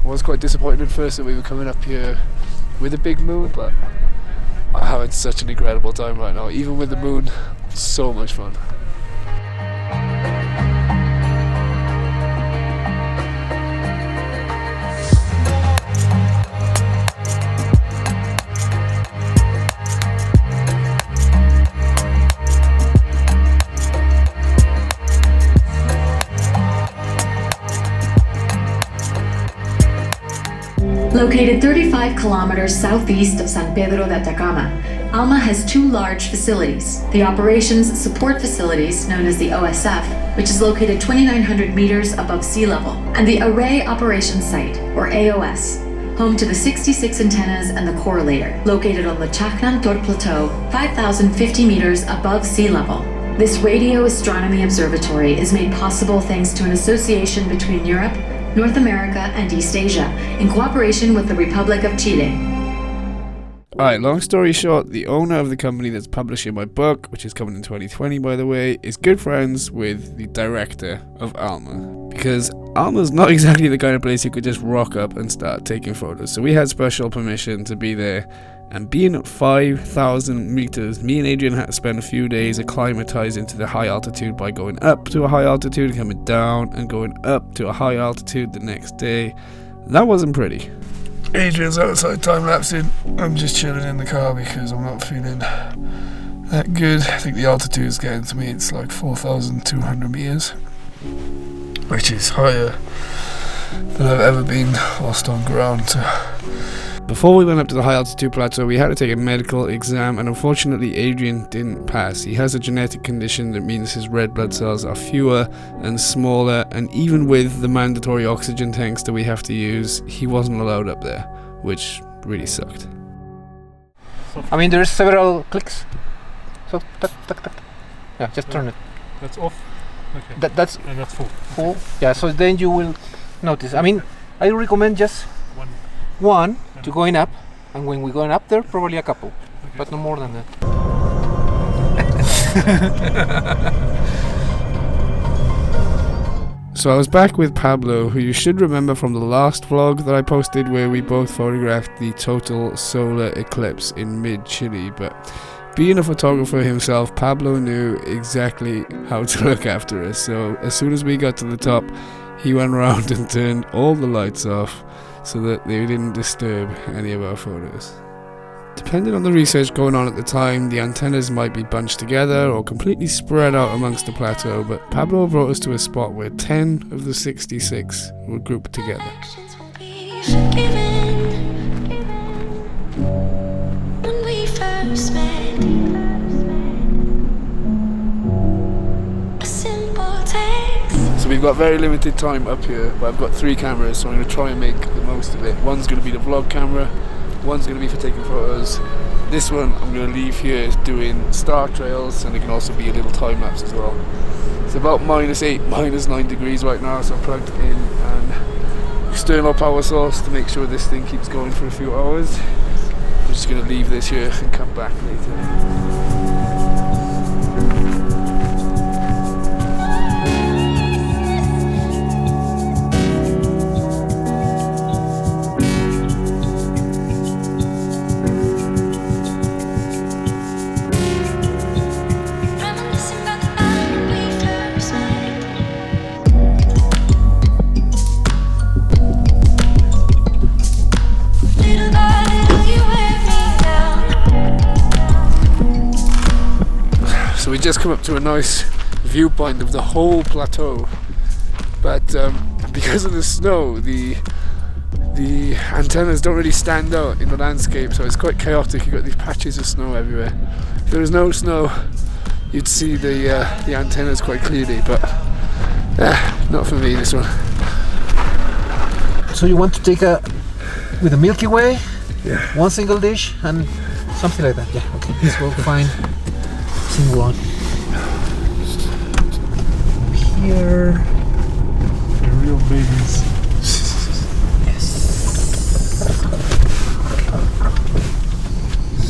I was quite disappointed at first that we were coming up here with a big moon, but I'm having such an incredible time right now. Even with the moon, so much fun. Located 35 kilometers southeast of San Pedro de Atacama, ALMA has two large facilities. The Operations Support Facilities, known as the OSF, which is located 2,900 meters above sea level, and the Array Operations Site, or AOS, home to the 66 antennas and the correlator, located on the Chaknan Tor Plateau, 5,050 meters above sea level. This radio astronomy observatory is made possible thanks to an association between Europe, North America, and East Asia, in cooperation with the Republic of Chile. Alright, long story short, the owner of the company that's publishing my book, which is coming in 2020 by the way, is good friends with the director of ALMA. Because ALMA's not exactly the kind of place you could just rock up and start taking photos. So we had special permission to be there. And being at 5,000 meters, me and Adrian had to spend a few days acclimatizing to the high altitude by going up to a high altitude, coming down, and going up to a high altitude the next day. That wasn't pretty. Adrian's outside time-lapsing. I'm just chilling in the car because I'm not feeling that good. I think the altitude is getting to me. It's like 4,200 meters, which is higher than I've ever been whilst on ground. So before we went up to the high altitude plateau, we had to take a medical exam, and unfortunately Adrian didn't pass. He has a genetic condition that means his red blood cells are fewer and smaller, and even with the mandatory oxygen tanks that we have to use, he wasn't allowed up there, which really sucked. I mean, there's several clicks. So, tuck, tuck, tuck. Yeah, just turn it. That's off? Okay. That's and that's full. Full. Yeah, so then you will notice. I mean, I recommend just one to going up, and when we're going up there, probably a couple, but no more than that. So I was back with Pablo, who you should remember from the last vlog that I posted where we both photographed the total solar eclipse in mid-Chile, but being a photographer himself, Pablo knew exactly how to look after us. So as soon as we got to the top, he went around and turned all the lights off so that they didn't disturb any of our photos. Depending on the research going on at the time, the antennas might be bunched together or completely spread out amongst the plateau, but Pablo brought us to a spot where 10 of the 66 were grouped together. So we've got very limited time up here, but I've got 3 cameras, so I'm going to try and make the most of it. One's going to be the vlog camera, one's going to be for taking photos. This one I'm going to leave here doing star trails, and it can also be a little time lapse as well. It's about -8, -9 degrees right now, so I plugged in an external power source to make sure this thing keeps going for a few hours. I'm just going to leave this here and come back later. So we just come up to a nice viewpoint of the whole plateau, but because of the snow, the antennas don't really stand out in the landscape, so it's quite chaotic. You've got these patches of snow everywhere. If there was no snow, you'd see the antennas quite clearly, but not for me, this one. So you want to take with a Milky Way, Yeah. one single dish, and something like that. Yeah, okay, this will find single one. Here. They're real babies. Yes.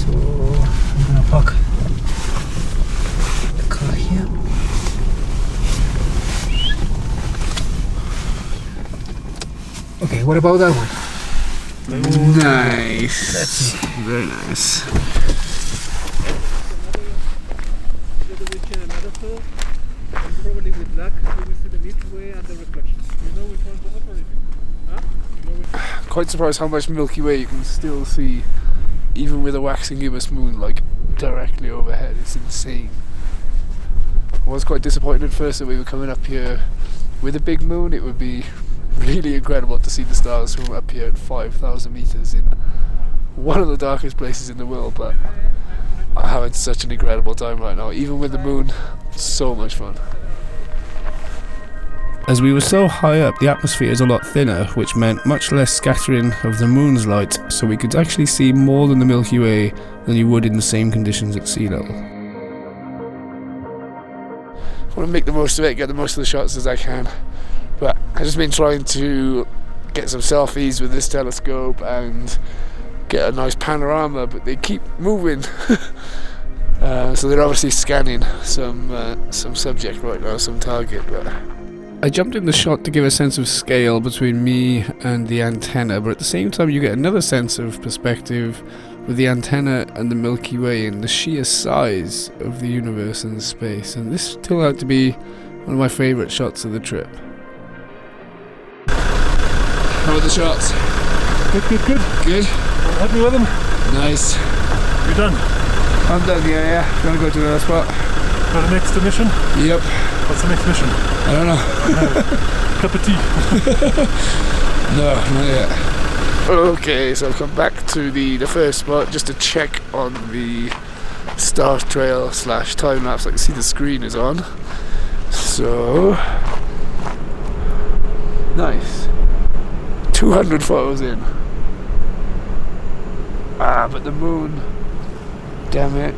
So I'm gonna park the car here. Okay, what about that one? Nice. Let's see. Very nice. Probably with luck, we will see the Milky Way and the reflection. You know which one's up or anything? Huh? You know which Quite surprised how much Milky Way you can still see, even with a waxing gibbous moon like directly overhead. It's insane. I was quite disappointed at first that we were coming up here with a big moon. It would be really incredible to see the stars from up here at 5,000 meters in one of the darkest places in the world, but I'm having such an incredible time right now. Even with the moon, so much fun. As we were so high up, the atmosphere is a lot thinner, which meant much less scattering of the moon's light, so we could actually see more than the Milky Way than you would in the same conditions at sea level. I want to make the most of it, get the most of the shots as I can, but I've just been trying to get some selfies with this telescope and get a nice panorama, but they keep moving. So they're obviously scanning some subject right now, some target. But I jumped in the shot to give a sense of scale between me and the antenna, but at the same time you get another sense of perspective with the antenna and the Milky Way and the sheer size of the universe and space. And this turned out to be one of my favourite shots of the trip. How are the shots? Good, good, good. Good? Happy with them? Nice. You're done. I'm done, yeah. Gonna go to another spot. For the next mission? Yep. What's the next mission? I don't know. Cup of tea. No, not yet. Okay, so I've come back to the first spot just to check on the star trail / time lapse. I can see the screen is on. So nice. 200 photos in. But the moon, damn it.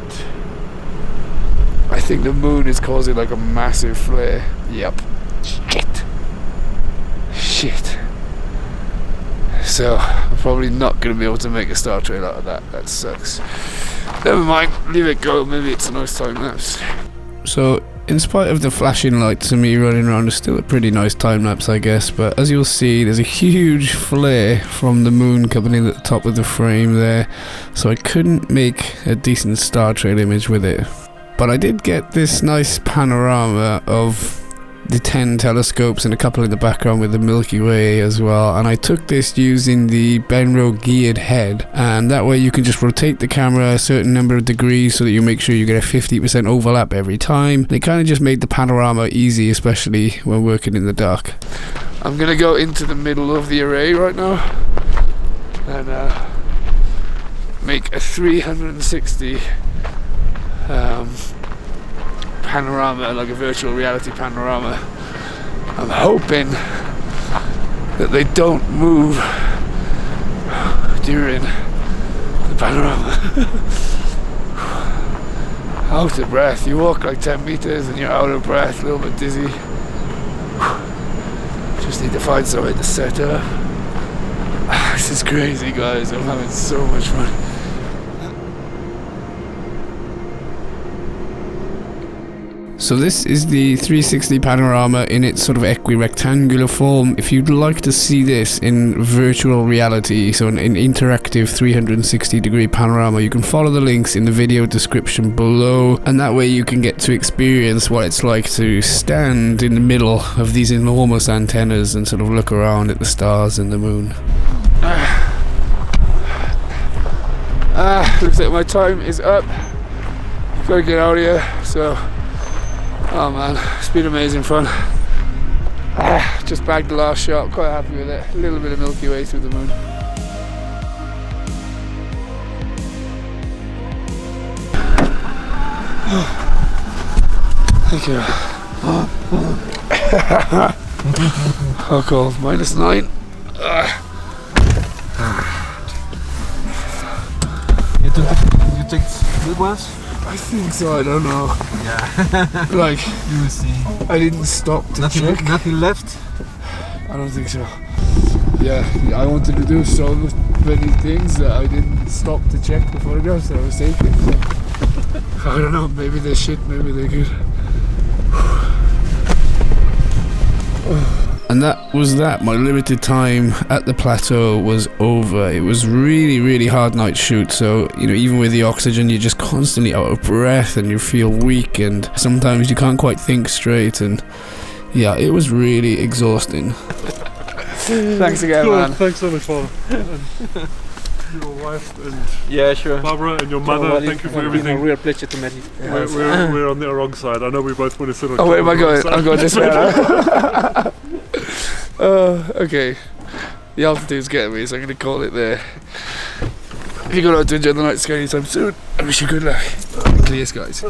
I think the moon is causing like a massive flare. Yep. Shit. So I'm probably not going to be able to make a star trail out of that. That sucks. Never mind, leave it go. Maybe it's a nice time lapse. So in spite of the flashing lights and me running around, it's still a pretty nice time lapse, I guess. But as you'll see, there's a huge flare from the moon coming in at the top of the frame there, so I couldn't make a decent star trail image with it. But I did get this nice panorama of the 10 telescopes and a couple in the background with the Milky Way as well, and I took this using the Benro geared head, and that way you can just rotate the camera a certain number of degrees so that you make sure you get a 50% overlap every time. They kind of just made the panorama easy, especially when working in the dark. I'm gonna go into the middle of the array right now and make a 360 panorama, like a virtual reality panorama. I'm hoping that they don't move during the panorama. Out of breath. You walk like 10 meters and you're out of breath, a little bit dizzy. Just need to find somewhere to set up. This is crazy, guys. I'm having so much fun. So this is the 360 panorama in its sort of equirectangular form. If you'd like to see this in virtual reality, so an interactive 360 degree panorama, you can follow the links in the video description below, and that way you can get to experience what it's like to stand in the middle of these enormous antennas and sort of look around at the stars and the moon. Looks like my time is up. Gotta get out of here, so oh man, it's been amazing fun. Just bagged the last shot, quite happy with it. A little bit of Milky Way through the moon. Thank you. How cold? -9. You take good ones? I think so, I don't know. Yeah. Like, You will see. I didn't stop to check. Nothing left? I don't think so. Yeah, I wanted to do so many things that I didn't stop to check the photographs that I was taking. So I don't know, maybe they're shit, maybe they're good. And that was that. My limited time at the plateau was over. It was really, really hard night shoot. So, you know, even with the oxygen, you're just constantly out of breath and you feel weak and sometimes you can't quite think straight. And yeah, it was really exhausting. Thanks again, Cool. man. Thanks so much, Father. And your wife and Yeah, sure. Barbara and your mother, thank you for everything. A real pleasure to meet you. We're on the wrong side. I know we both want to sit on. Oh, where am I going? side. I'm going this way. Okay. The altitude's getting me, so I'm going to call it there. If you're going out to enjoy the night sky anytime soon, I wish you good luck. Clear skies.